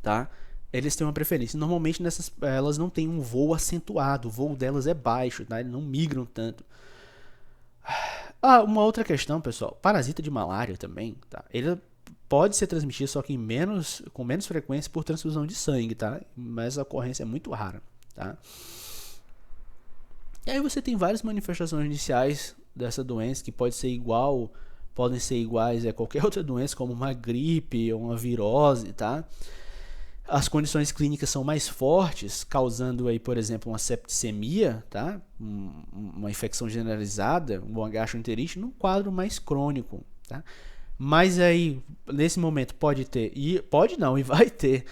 Speaker 1: tá? Eles têm uma preferência. Normalmente elas não têm um voo acentuado, o voo delas é baixo, tá? Eles não migram tanto. Uma outra questão, pessoal, parasita de malária também, tá? Ele pode ser transmitido, só que com menos frequência por transfusão de sangue, tá? Mas a ocorrência é muito rara, tá? E aí você tem várias manifestações iniciais dessa doença que podem ser iguais a qualquer outra doença, como uma gripe ou uma virose, tá? As condições clínicas são mais fortes, causando aí, por exemplo, uma septicemia, tá? Uma infecção generalizada, uma gastroenterite, num quadro mais crônico, tá? Mas aí, nesse momento, pode vai ter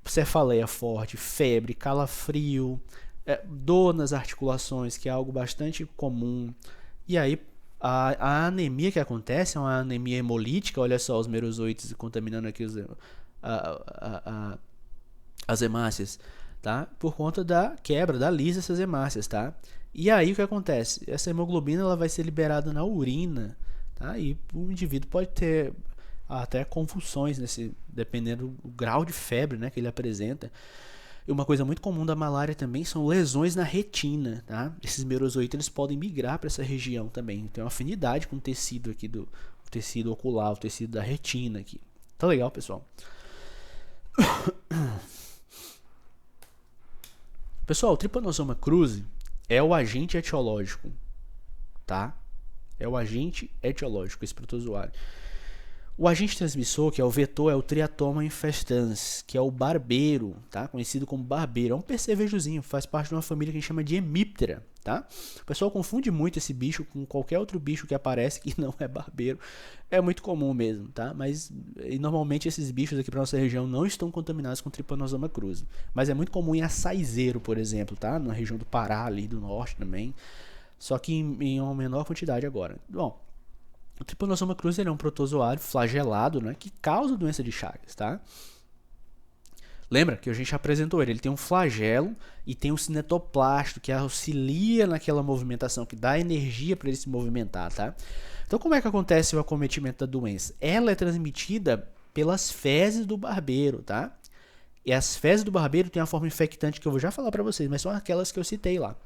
Speaker 1: cefaleia forte, febre, calafrio, dor nas articulações, que é algo bastante comum. E aí, a anemia que acontece é uma anemia hemolítica, olha só os merozoítos contaminando aqui as hemácias, tá? Por conta da quebra, da lisa dessas hemácias, tá? E aí o que acontece? Essa hemoglobina ela vai ser liberada na urina, tá? E o indivíduo pode ter até convulsões, dependendo do grau de febre, né, que ele apresenta. E uma coisa muito comum da malária também são lesões na retina, tá? Esses merozoítos eles podem migrar para essa região também. Tem uma afinidade com o tecido aqui o tecido ocular, o tecido da retina aqui. Tá legal, pessoal? Pessoal, o Trypanosoma cruzi é o agente etiológico, tá? É o agente etiológico, esse protozoário. O agente transmissor, que é o vetor, é o Triatoma infestans, que é o barbeiro, tá? Conhecido como barbeiro. É um percevejozinho, faz parte de uma família que a gente chama de Hemiptera, tá? O pessoal confunde muito esse bicho com qualquer outro bicho que aparece que não é barbeiro. É muito comum mesmo, tá? Mas normalmente esses bichos aqui para nossa região não estão contaminados com Trypanosoma cruzi. Mas é muito comum em açaizeiro, por exemplo, tá? Na região do Pará, ali do norte também. Só que em uma menor quantidade agora. Bom, o Trypanosoma cruzi é um protozoário flagelado, né, que causa doença de Chagas, tá? Lembra que a gente apresentou ele tem um flagelo e tem um cinetoplástico que auxilia naquela movimentação, que dá energia para ele se movimentar, tá? Então como é que acontece o acometimento da doença? Ela é transmitida pelas fezes do barbeiro, tá? E as fezes do barbeiro têm uma forma infectante que eu vou já falar para vocês, mas são aquelas que eu citei lá.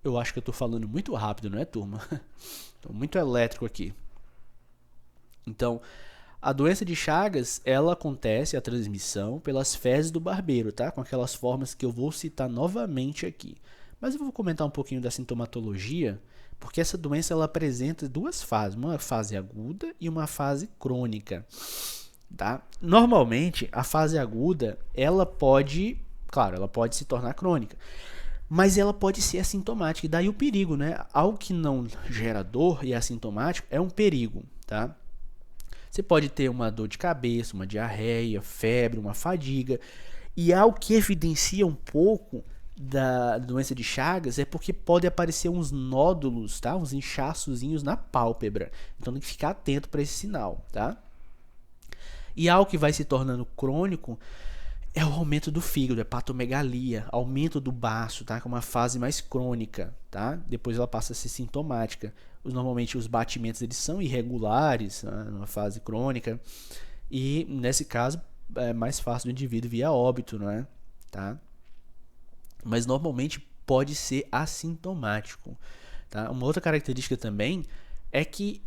Speaker 1: Eu acho que eu tô falando muito rápido, não é, turma? Tô muito elétrico aqui. Então, a doença de Chagas, ela acontece, a transmissão, pelas fezes do barbeiro, tá? Com aquelas formas que eu vou citar novamente aqui. Mas eu vou comentar um pouquinho da sintomatologia, porque essa doença ela apresenta duas fases, uma fase aguda e uma fase crônica. tá? Normalmente, a fase aguda, ela pode, claro, ela pode se tornar crônica, mas ela pode ser assintomática, e daí o perigo, né? Algo que não gera dor e é assintomático é um perigo, tá? Você pode ter uma dor de cabeça, uma diarreia, febre, uma fadiga, e algo que evidencia um pouco da doença de Chagas é porque pode aparecer uns nódulos, tá? Uns inchaçozinhos na pálpebra. Então tem que ficar atento para esse sinal, tá? E algo que vai se tornando crônico é o aumento do fígado, hepatomegalia, aumento do baço, tá? Que é uma fase mais crônica, tá? Depois ela passa a ser sintomática. Normalmente os batimentos eles são irregulares, né? Numa fase crônica, e nesse caso é mais fácil do indivíduo vir a óbito, não é? Tá? Mas normalmente pode ser assintomático, tá? Uma outra característica também é que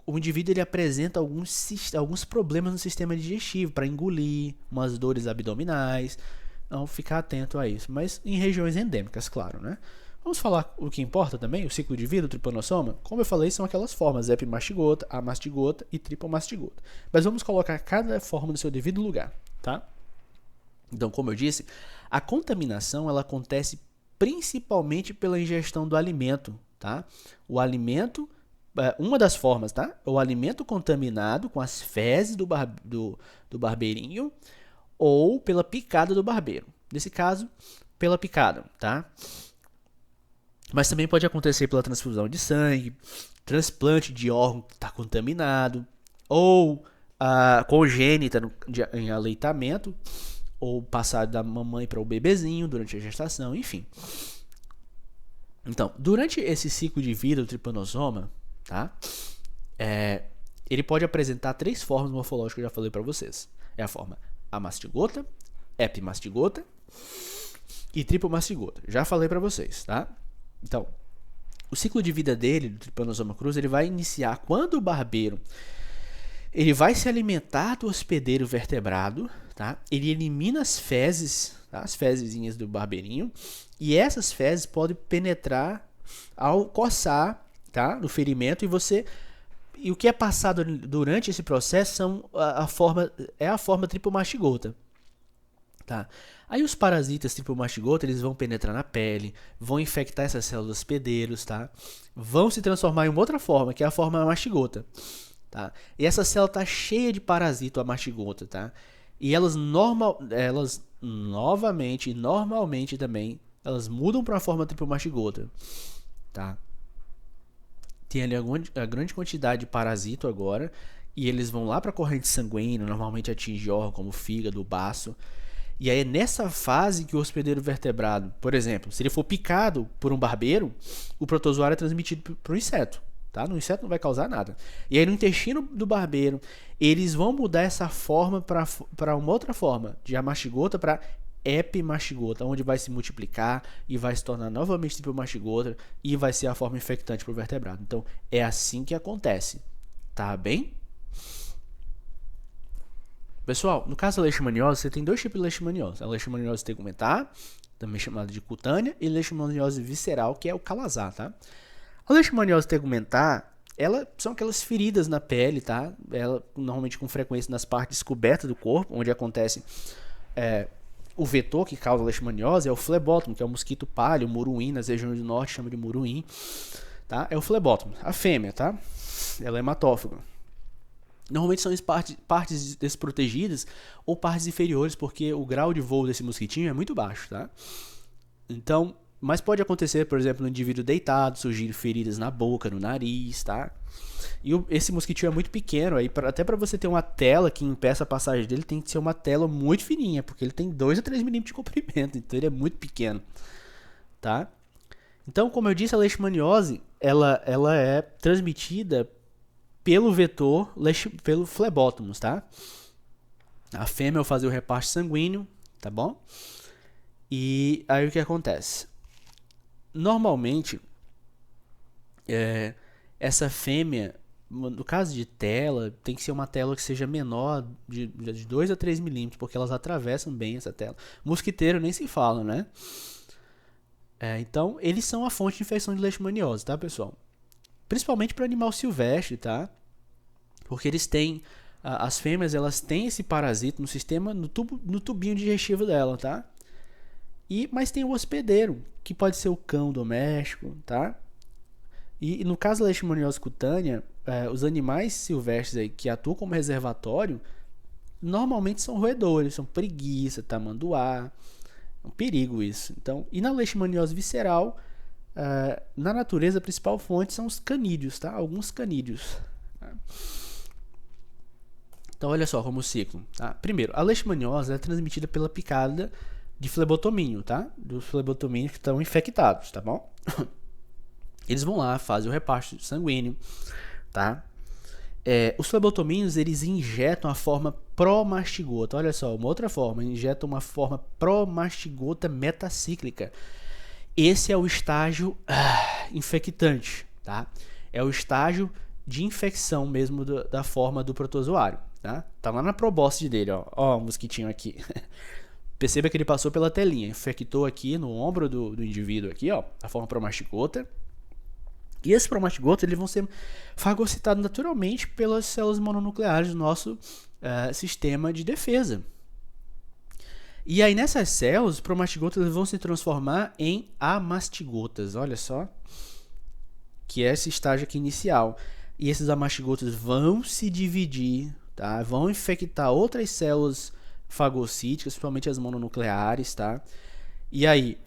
Speaker 1: o indivíduo ele apresenta alguns problemas no sistema digestivo para engolir, umas dores abdominais. Então, ficar atento a isso. Mas em regiões endêmicas, claro, né? Vamos falar o que importa também, o ciclo de vida do tripanossoma? Como eu falei, são aquelas formas epimastigota, amastigota e tripomastigota. Mas vamos colocar cada forma no seu devido lugar, tá? Então, como eu disse, a contaminação ela acontece principalmente pela ingestão do alimento, tá? O alimento, uma das formas, tá? O alimento contaminado com as fezes do barbeirinho ou pela picada do barbeiro. Nesse caso, pela picada, tá? Mas também pode acontecer pela transfusão de sangue, transplante de órgão que está contaminado, ou congênita em aleitamento, ou passado da mamãe para o bebezinho durante a gestação, enfim. Então, durante esse ciclo de vida do tripanossoma, tá? Ele pode apresentar 3 formas morfológicas que eu já falei para vocês. É a forma amastigota, epimastigota e tripomastigota. Já falei para vocês, tá? Então, o ciclo de vida dele, do Trypanosoma cruzi, ele vai iniciar quando o barbeiro ele vai se alimentar do hospedeiro vertebrado, tá? Ele elimina as fezes, tá? As fezezinhas do barbeirinho, e essas fezes podem penetrar ao coçar, tá? No ferimento, e o que é passado durante esse processo são a forma tripomastigota, tá? Aí os parasitas tripomastigota, eles vão penetrar na pele, vão infectar essas células hospedeiros, tá? Vão se transformar em uma outra forma, que é a forma mastigota, tá? E essa célula tá cheia de parasito amastigota, tá? E elas normalmente também, elas mudam para a forma tripomastigota, tá? Tem ali a grande quantidade de parasito agora, e eles vão lá para a corrente sanguínea, normalmente atinge órgãos como o fígado, o baço. E aí é nessa fase que o hospedeiro vertebrado, por exemplo, se ele for picado por um barbeiro, o protozoário é transmitido para o inseto, tá? No inseto não vai causar nada. E aí no intestino do barbeiro, eles vão mudar essa forma para uma outra forma, de amastigota para epimastigota, onde vai se multiplicar e vai se tornar novamente tripomastigota e vai ser a forma infectante para o vertebrado. Então é assim que acontece, tá bem? Pessoal, no caso da leishmaniose, você tem 2 tipos de leishmaniose. A leishmaniose tegumentar, também chamada de cutânea, e leishmaniose visceral, que é o calazar, tá? A leishmaniose tegumentar, são aquelas feridas na pele, tá? Ela normalmente com frequência nas partes descobertas do corpo, onde acontece o vetor que causa a leishmaniose é o flebótomo, que é o mosquito palha, o muruim, nas regiões do norte chama de muruim, tá? É o flebótomo. A fêmea, tá? Ela é hematófaga. Normalmente são partes desprotegidas ou partes inferiores, porque o grau de voo desse mosquitinho é muito baixo, tá? Então, mas pode acontecer, por exemplo, no indivíduo deitado, surgir feridas na boca, no nariz, tá? E esse mosquitinho é muito pequeno, aí até para você ter uma tela que impeça a passagem dele, tem que ser uma tela muito fininha, porque ele tem 2 a 3 milímetros de comprimento, então ele é muito pequeno, tá? Então, como eu disse, a leishmaniose, ela é transmitida pelo vetor, pelo flebótomos, tá? A fêmea vai fazer o repasse sanguíneo, tá bom? E aí o que acontece? Normalmente, essa fêmea, no caso de tela, tem que ser uma tela que seja menor de 2 a 3 milímetros, porque elas atravessam bem essa tela. Mosquiteiro nem se fala, né? Então, eles são a fonte de infecção de leishmaniose, tá, pessoal? Principalmente para animal silvestre, tá? Porque eles têm As fêmeas, elas têm esse parasita no sistema, no tubinho digestivo dela, tá? Mas tem o hospedeiro, que pode ser o cão doméstico, tá? E no caso da leishmaniose cutânea, os animais silvestres aí que atuam como reservatório, normalmente são roedores, são preguiça, tamanduá. É um perigo isso. Então, e na leishmaniose visceral, na natureza, a principal fonte são os canídeos, tá? Alguns canídeos. Tá? Então, olha só como o ciclo. Tá? Primeiro, a leishmaniose é transmitida pela picada de flebotomínio, tá? Dos flebotomínios que estão infectados, tá bom? Eles vão lá, fazem o reparto sanguíneo, tá? Os flebotomínios, eles injetam a forma promastigota. Olha só, uma outra forma, injetam uma forma promastigota metacíclica. Esse é o estágio infectante, tá? É o estágio de infecção mesmo da forma do protozoário, tá? Tá lá na probóscide dele, ó. Ó, o mosquitinho aqui. Perceba que ele passou pela telinha, infectou aqui no ombro do indivíduo aqui, ó, a forma promastigota. E esses promastigotos, eles vão ser fagocitados naturalmente pelas células mononucleares do nosso sistema de defesa. E aí nessas células, os promastigotas vão se transformar em amastigotas, olha só, que é esse estágio aqui inicial. E esses amastigotas vão se dividir, tá? Vão infectar outras células fagocíticas, principalmente as mononucleares, tá? E aí,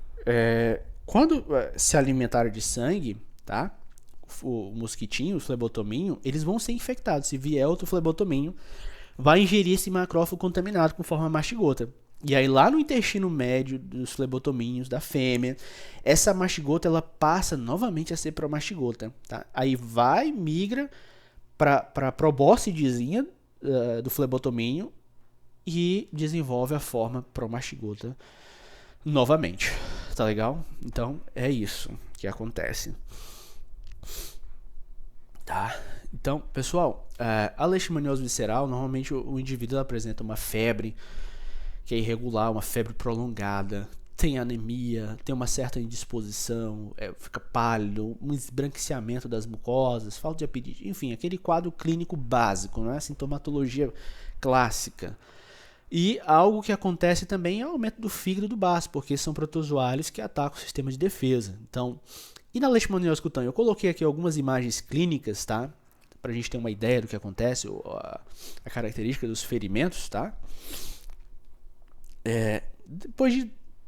Speaker 1: quando se alimentarem de sangue, tá? O mosquitinho, o flebotomínio, eles vão ser infectados. Se vier outro flebotomínio, vai ingerir esse macrófago contaminado com forma mastigota. E aí lá no intestino médio dos flebotomínios da fêmea, essa mastigota ela passa novamente a ser promastigota, tá? Aí migra para a probóscidezinha do flebotomínio e desenvolve a forma promastigota novamente, tá legal? Então é isso que acontece. Tá? Então, pessoal, a leishmaniose visceral, normalmente o indivíduo apresenta uma febre que é irregular, uma febre prolongada, tem anemia, tem uma certa indisposição, fica pálido, um esbranquiçamento das mucosas, falta de apetite, enfim, aquele quadro clínico básico, né? Sintomatologia clássica. E algo que acontece também é o aumento do fígado e do baço, porque são protozoários que atacam o sistema de defesa. Então, e na leishmaniose cutânea, eu coloquei aqui algumas imagens clínicas, tá? Pra gente ter uma ideia do que acontece, a característica dos ferimentos, tá?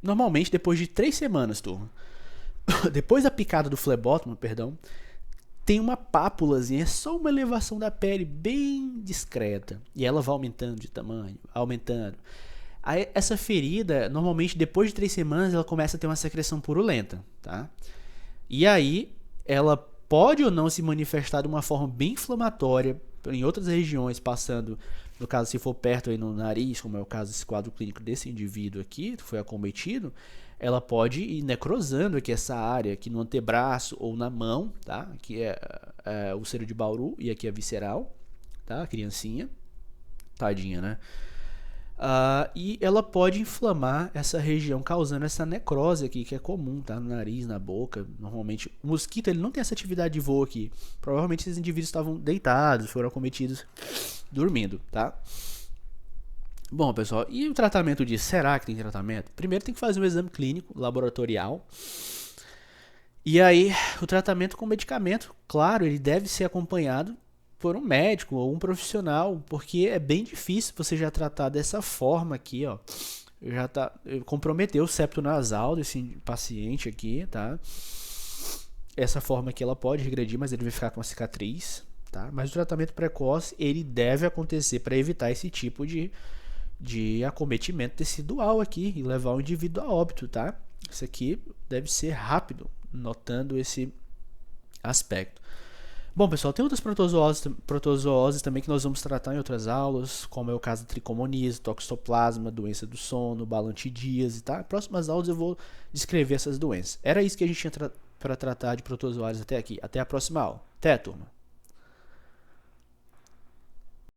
Speaker 1: Normalmente depois de 3 semanas, turma, depois da picada do flebótomo, tem uma pápulazinha, é só uma elevação da pele bem discreta, e ela vai aumentando de tamanho, aumentando. Aí, essa ferida, normalmente depois de 3 semanas, ela começa a ter uma secreção purulenta, tá? E aí, ela pode ou não se manifestar de uma forma bem inflamatória em outras regiões, passando, no caso, se for perto aí no nariz, como é o caso desse quadro clínico desse indivíduo aqui, que foi acometido, ela pode ir necrosando aqui essa área, aqui no antebraço ou na mão, tá? Aqui é o úlcero de Bauru e aqui é visceral, tá? A criancinha, tadinha, né? E ela pode inflamar essa região, causando essa necrose aqui, que é comum, tá? No nariz, na boca. Normalmente, o mosquito ele não tem essa atividade de voo aqui. Provavelmente esses indivíduos estavam deitados, foram acometidos dormindo, tá? Bom, pessoal, e o tratamento disso? Será que tem tratamento? Primeiro tem que fazer um exame clínico, laboratorial. E aí, o tratamento com medicamento, claro, ele deve ser acompanhado por um médico ou um profissional, porque é bem difícil você já tratar dessa forma aqui, ó. Comprometeu o septo nasal desse paciente aqui, tá? Essa forma aqui ela pode regredir, mas ele vai ficar com uma cicatriz, tá? Mas o tratamento precoce, ele deve acontecer para evitar esse tipo de acometimento tecidual aqui e levar o indivíduo a óbito, tá? Isso aqui deve ser rápido, notando esse aspecto. Bom, pessoal, tem outras protozooses também que nós vamos tratar em outras aulas, como é o caso da tricomoníase, toxoplasma, doença do sono, balantidíase, tá? Próximas aulas eu vou descrever essas doenças. Era isso que a gente tinha para tratar de protozoários até aqui. Até a próxima aula. Até, turma!